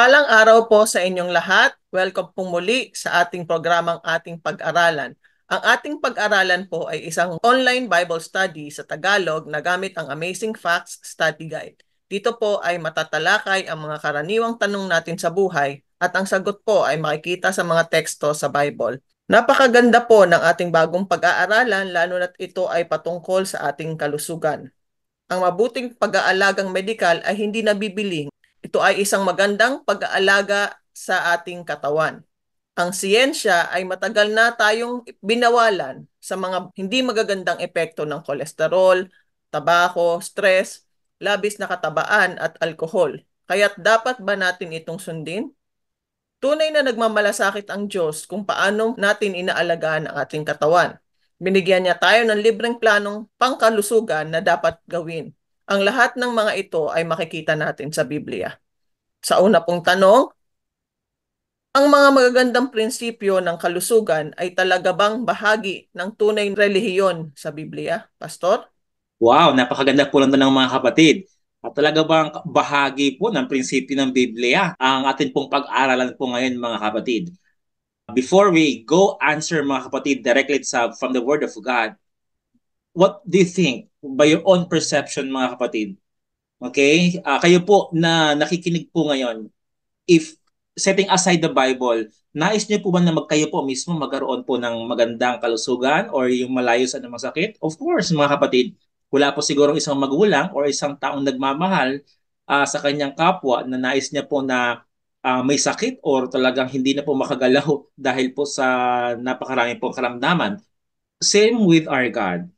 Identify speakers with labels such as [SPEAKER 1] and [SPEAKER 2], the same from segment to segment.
[SPEAKER 1] Mapagpalang araw po sa inyong lahat. Welcome po muli sa ating programang Ating Pag-aralan. Ang ating pag-aralan po ay isang online Bible study sa Tagalog na gamit ang Amazing Facts Study Guide. Dito po ay matatalakay ang mga karaniwang tanong natin sa buhay at ang sagot po ay makikita sa mga teksto sa Bible. Napakaganda po ng ating bagong pag-aaralan lalo na't ito ay patungkol sa ating kalusugan. Ang mabuting pag-aalagang medikal ay hindi nabibili. Ito ay isang magandang pag-aalaga sa ating katawan. Ang siyensya ay matagal na tayong binawalan sa mga hindi magagandang epekto ng kolesterol, tabako, stress, labis na katabaan at alkohol. Kaya't dapat ba natin itong sundin? Tunay na nagmamalasakit ang Diyos kung paano natin inaalagaan ang ating katawan. Binigyan niya tayo ng libreng planong pangkalusugan na dapat gawin. Ang lahat ng mga ito ay makikita natin sa Biblia. Sa una pong tanong, ang mga magagandang prinsipyo ng kalusugan ay talaga bang bahagi ng tunay na relihiyon sa Biblia, Pastor?
[SPEAKER 2] Wow, napakaganda po lang ng mga kapatid. At talaga bang bahagi po ng prinsipyo ng Biblia ang atin pong pag-aaralan po ngayon mga kapatid. Before we go answer mga kapatid directly from the Word of God, what do you think by your own perception mga kapatid? Okay? Kayo po na nakikinig po ngayon, if setting aside the Bible, nais niyo po ba na kayo po mismo magkaroon po ng magandang kalusugan or yung malayo sa anumang sakit? Of course, mga kapatid, wala po siguro isang magulang or isang taong nagmamahal sa kanyang kapwa na nais niya po na may sakit or talagang hindi na po makagalaw dahil po sa napakarami pong karamdaman. Same with our God.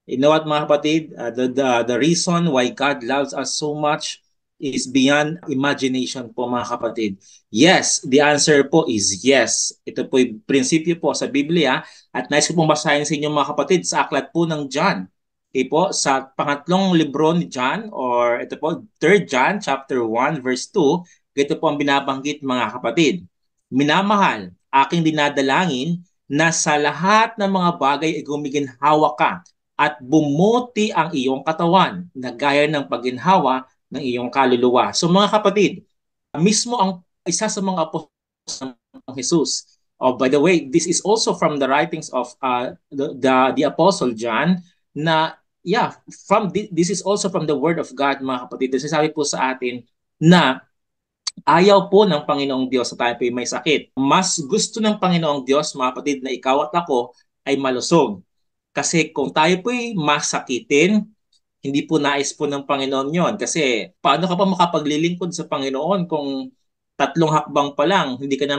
[SPEAKER 2] You know what mga kapatid? The reason why God loves us so much is beyond imagination po mga kapatid. Yes, the answer po is yes. Ito po yung prinsipyo po sa Biblia at nais ko pong basahin sa inyo mga kapatid sa aklat po ng John. Okay po, sa pangatlong libro ni John or ito po, 3 John chapter 1 verse 2, ito po ang binabanggit mga kapatid. Minamahal, aking dinadalangin na sa lahat ng mga bagay ay gumiginhawa ka at bumuti ang iyong katawan na gaya ng pagginhawa ng iyong kaluluwa. So mga kapatid, mismo ang isa sa mga apostol ng Jesus. Oh, by the way, this is also from the writings of the Apostle John na this is also from the Word of God mga kapatid. Sinasabi po sa atin na ayaw po ng Panginoong Diyos sa tayo po may sakit. Mas gusto ng Panginoong Diyos mga kapatid na ikaw at ako ay malusog. Kasi kung tayo po'y masakitin, hindi po nais po ng Panginoon yon. Kasi paano ka pa makapaglilingkod sa Panginoon kung tatlong hakbang pa lang, hindi ka na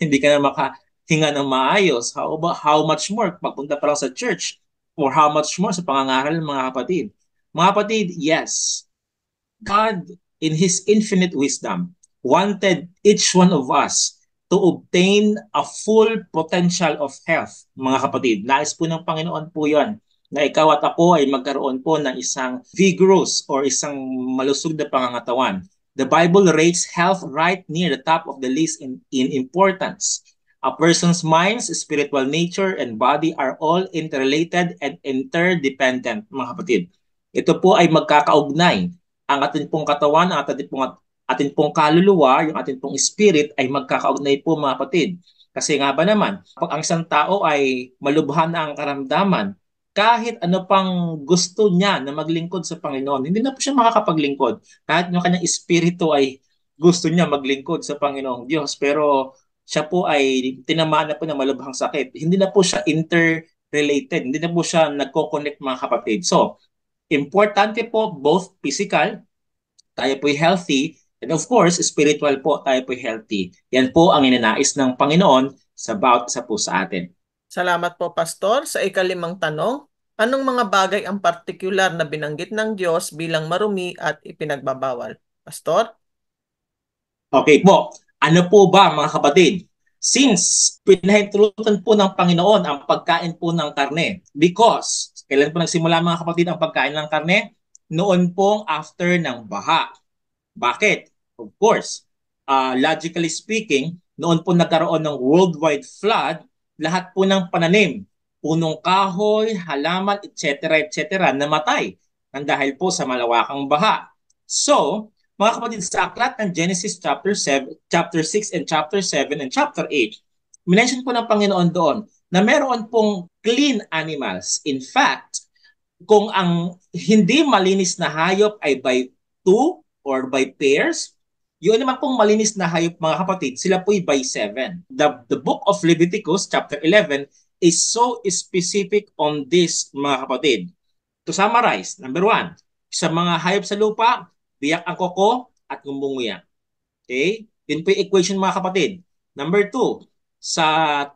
[SPEAKER 2] hindi ka na makahinga ng maayos. How much more pagpunta pa lang sa church or how much more sa pangangaral mga kapatid. Mga kapatid, yes, God in His infinite wisdom wanted each one of us to obtain a full potential of health, mga kapatid. Nais po ng Panginoon po yon na ikaw at ako ay magkaroon po ng isang vigorous or isang malusog na pangangatawan. The Bible rates health right near the top of the list in importance. A person's minds, spiritual nature, and body are all interrelated and interdependent, mga kapatid. Ito po ay magkakaugnay. Ang ating pong katawan, ang ating pong kaluluwa, yung ating pong spirit ay magkakaugnay po mga kapatid. Kasi nga ba naman, pag ang isang tao ay malubhan na ang karamdaman, kahit ano pang gusto niya na maglingkod sa Panginoon, hindi na po siya makakapaglingkod. Kahit yung kanyang espiritu ay gusto niya maglingkod sa Panginoong Diyos, pero siya po ay tinamaan na po ng malubhang sakit. Hindi na po siya interrelated, hindi na po siya nagko-connect mga kapatid. So, importante po both physical, tayo po'y healthy, and of course, spiritual po, tayo po'y healthy. Yan po ang inanais ng Panginoon sa bawat isa po sa atin.
[SPEAKER 1] Salamat po, Pastor. Sa ikalimang tanong, anong mga bagay ang partikular na binanggit ng Diyos bilang marumi at ipinagbabawal? Pastor?
[SPEAKER 2] Okay po, ano po ba mga kapatid? Since pinahintulutan po ng Panginoon ang pagkain po ng karne, because kailan po nagsimula mga kapatid ang pagkain ng karne? Noon pong after ng baha. Bakit? Of course, logically speaking, noon po nagkaroon ng worldwide flood, lahat po ng pananim, punong kahoy, halaman, etc., etc., namatay dahil po sa malawakang baha. So, Mga kapatid, sa aklat ng Genesis chapter 7, chapter 6 and chapter 7 and chapter 8, minention po ng Panginoon doon na meron pong clean animals. In fact, kung ang hindi malinis na hayop ay by two or by pairs, yun naman pong malinis na hayop mga kapatid, sila po'y by seven. The book of Leviticus chapter 11 is so specific on this mga kapatid. To summarize, number one, sa mga hayop sa lupa, biyak ang koko at ngumunguya. Okay? Yun po yung equation mga kapatid. Number two, sa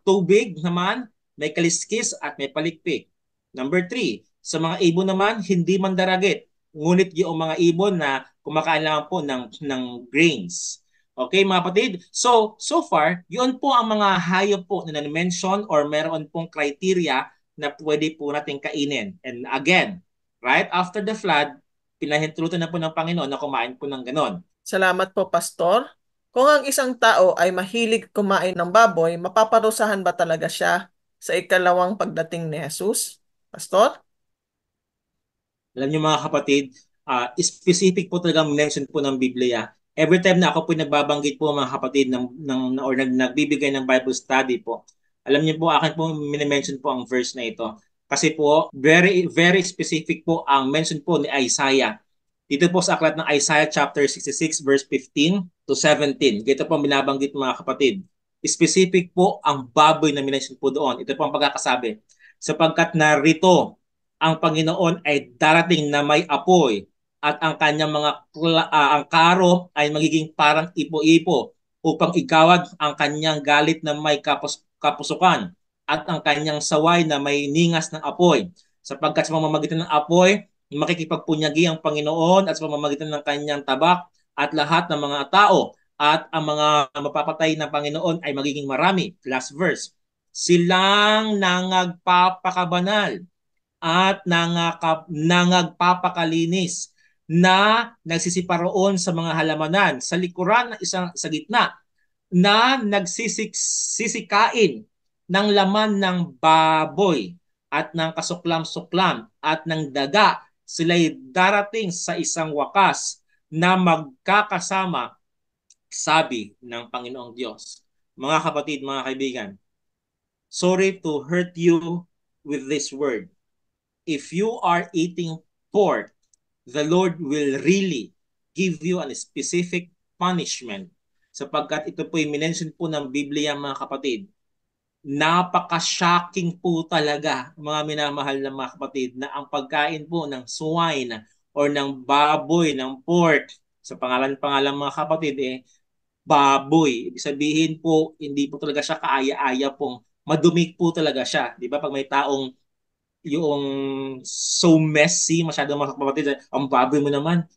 [SPEAKER 2] tubig naman, may kaliskis at may palikpik. Number three, sa mga ibon naman, hindi mandaragit. Ngunit yung mga ibon na kumakain lang po ng grains. Okay mga kapatid? So far, yun po ang mga hayop po na na-mention or meron pong criteria na pwede po natin kainin. And again, right after the flood, pinahintulutan na po ng Panginoon na kumain po ng ganon.
[SPEAKER 1] Salamat po, Pastor. Kung ang isang tao ay mahilig kumain ng baboy, mapaparusahan ba talaga siya sa ikalawang pagdating ni Jesus? Pastor?
[SPEAKER 2] Alam niyo mga kapatid, specific po talaga mention po ng Biblia. Every time na ako po nagbabanggit po mga kapatid or nagbibigay ng Bible study po, alam niyo po akin po minimension po ang verse na ito. Kasi po very very specific po ang mention po ni Isaiah. Dito po sa aklat ng Isaiah chapter 66 verse 15 to 17. Dito po binabanggit mga kapatid. Specific po ang baboy na minention po doon. Ito po ang pagkakasabi. Sapagkat narito ang Panginoon ay darating na may apoy at ang kanyang ang karo ay magiging parang ipo-ipo upang igawad ang kanyang galit na may kapusukan at ang kanyang saway na may ningas ng apoy. Sapagkat sa pamamagitan ng apoy, makikipagpunyagi ang Panginoon at sa pamamagitan ng kanyang tabak at lahat ng mga tao at ang mga mapapatay ng Panginoon ay magiging marami. Last verse. Silang nangagpapakabanal at nangagpapakalinis na nagsisiparoon sa mga halamanan sa likuran ng isang sa gitna na nagsisikain ng laman ng baboy at ng kasuklam-suklam at ng daga. Sila'y darating sa isang wakas na magkakasama, sabi ng Panginoong Diyos. Mga kapatid, mga kaibigan, sorry to hurt you with this word. If you are eating pork, the Lord will really give you a specific punishment sapagkat ito po yung minention po ng Biblia mga kapatid. Napaka-shocking po talaga mga minamahal na mga kapatid na ang pagkain po ng swine or ng baboy, ng pork, sa pangalan-pangalan mga kapatid baboy. Ibig sabihin po, hindi po talaga siya kaaya-aya pong madumi po talaga siya. Di ba? Pag may taong yung so messy, masyado mga kapatid, ang baboy mo naman.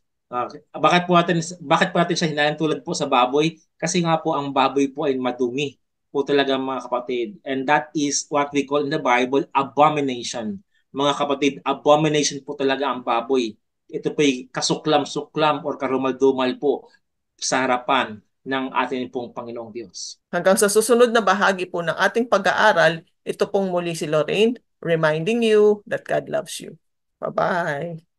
[SPEAKER 2] Bakit po natin siya hinahan tulad po sa baboy? Kasi nga po ang baboy po ay madumi po talaga mga kapatid. And that is what we call in the Bible abomination. Mga kapatid, abomination po talaga ang baboy. Ito po ay kasuklam-suklam or karumal-dumal po sa harapan ng ating pong Panginoong Diyos.
[SPEAKER 1] Hanggang sa susunod na bahagi po ng ating pag-aaral, ito pong muli si Lorraine, reminding you that God loves you. Bye-bye!